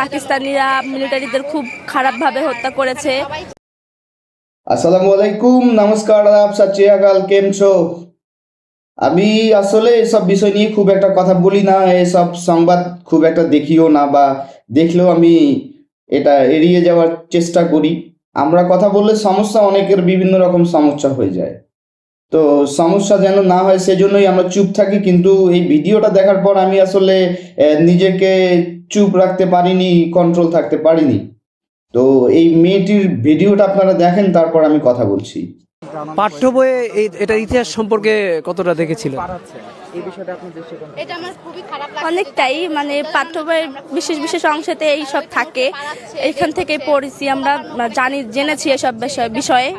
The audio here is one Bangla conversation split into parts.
পাকিস্তানিরা মিলিটারিদের খুব খারাপভাবে হত্যা করেছে। আসসালামু আলাইকুম, নমস্কার, আদাব, সত শ্রী আকাল, কেম ছো? আমি আসলে এসব বিষয় নিয়ে খুব একটা কথা বলি না, এসব সংবাদ খুব একটা দেখিও না, বা দেখলেও আমি এটা এড়িয়ে যাওয়ার চেষ্টা করি। আমরা কথা বললে সমস্যা, অনেকের বিভিন্ন রকম সমস্যা হয়ে যায়। তো সমস্যা যেন না হয় সেজন্যই আমরা চুপ থাকি, কিন্তু এই ভিডিওটা দেখার পর আমি আসলে নিজেকে চুপ রাখতে পারিনি, কন্ট্রোল থাকতে পারিনি। তো এই মেয়েটির ভিডিওটা আপনারা দেখেন, তারপর আমি কথা বলছি। পাঠ্য বইয়ে এটার ইতিহাস সম্পর্কে কতটা দেখেছিলেন? এটা আমার খুবই খারাপ লাগছে। অনেকটাই মানে পাঠ্য বইয়ের বিশেষ বিশেষ অংশেতে এইসব থাকে, এইখান থেকে পড়েছি আমরা, জেনেছি এসব বিষয়ে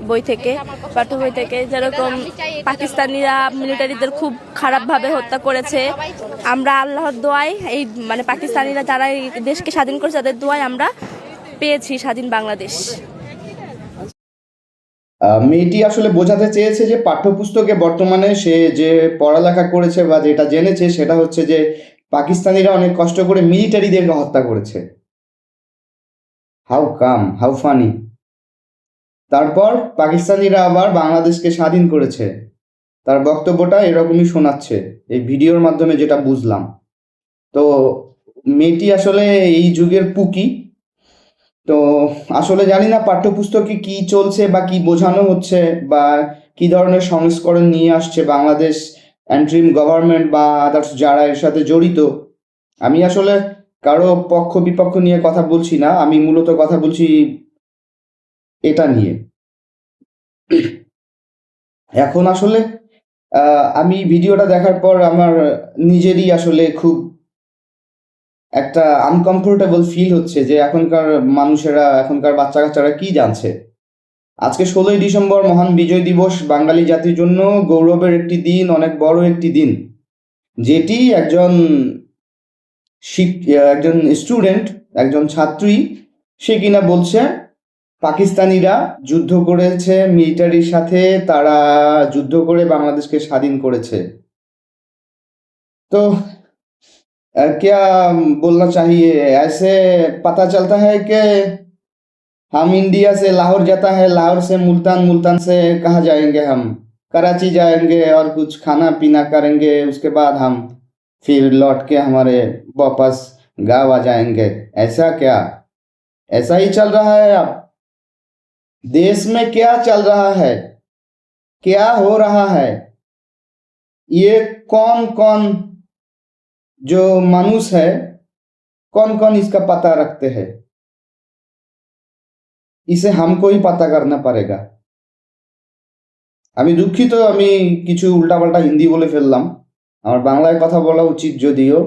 বই থেকে, পাঠ্য বই থেকে। যেরকম পাকিস্তানিরা মিলিটারিদের খুব খারাপভাবে হত্যা করেছে। আমরা আল্লাহর দোয়ায় এই মানে পাকিস্তানিরা যারা এই দেশকে স্বাধীন করেছে তাদের দোয়ায় আমরা পেয়েছি স্বাধীন বাংলাদেশ। মেয়েটি আসলে বোঝাতে চেয়েছে যে পাঠ্যপুস্তকে বর্তমানে সে যে পড়ালেখা করেছে বা যেটা জেনেছে সেটা হচ্ছে যে পাকিস্তানিরা অনেক কষ্ট করে মিলিটারিদেরকে হত্যা করেছে। How come, how funny. তারপর পাকিস্তানিরা আবার বাংলাদেশকে স্বাধীন করেছে। তার বক্তব্যটা এরকমই শোনাচ্ছে এই ভিডিওর মাধ্যমে, যেটা বুঝলাম। তো মেয়েটি আসলে এই যুগের পুকি। তো আসলে জানি না পাঠ্যপুস্তকে কি চলছে বা কি বোঝানো হচ্ছে বা কি ধরনের সংস্করণ নিয়ে আসছে বাংলাদেশ অ্যান্ট্রিম গভর্নমেন্ট বা আদার্স যারা এর সাথে জড়িত। আমি আসলে কারো পক্ষ বিপক্ষ নিয়ে কথা বলছি না, আমি মূলত কথা বলছি এটা নিয়ে। এখন আসলে আমি ভিডিওটা দেখার পর আমার নিজেরই আসলে খুব একটা আনকমফোর্টেবল ফিল হচ্ছে যে এখনকার মানুষেরা, এখনকার বাচ্চা কাচ্চারা কি জানছে। আজকে 16ই ডিসেম্বর মহান বিজয় দিবস, বাঙালি জাতির জন্য গৌরবের একটি দিন, অনেক বড় একটি দিন, যেটি একজন স্টুডেন্ট, একজন ছাত্রী, সে কিনা বলছে পাকিস্তানিরা যুদ্ধ করেছে মিলিটারির সাথে, তারা যুদ্ধ করে বাংলাদেশকে স্বাধীন করেছে। तो क्या बोलना चाहिए, ऐसे पता चलता है कि हम इंडिया से लाहौर जाता है, लाहौर से मुल्तान, मुल्तान से कहाँ जाएंगे, हम कराची जाएंगे और कुछ खाना पीना करेंगे, उसके बाद हम फिर लौट के हमारे वापस गाँव आ जाएंगे। ऐसा क्या, ऐसा ही चल रहा है अब देश में? क्या चल रहा है, क्या हो रहा है? ये कौन कौन जो मानुष है, कौन कौन इसका पता रखते हैं? इसे हमको ही पता करना पड़ेगा। আমি দুঃখিত, আমি কিছু উল্টাপাল্টা হিন্দি বলে ফেললাম, আমার বাংলায় কথা বলা উচিত যদিও।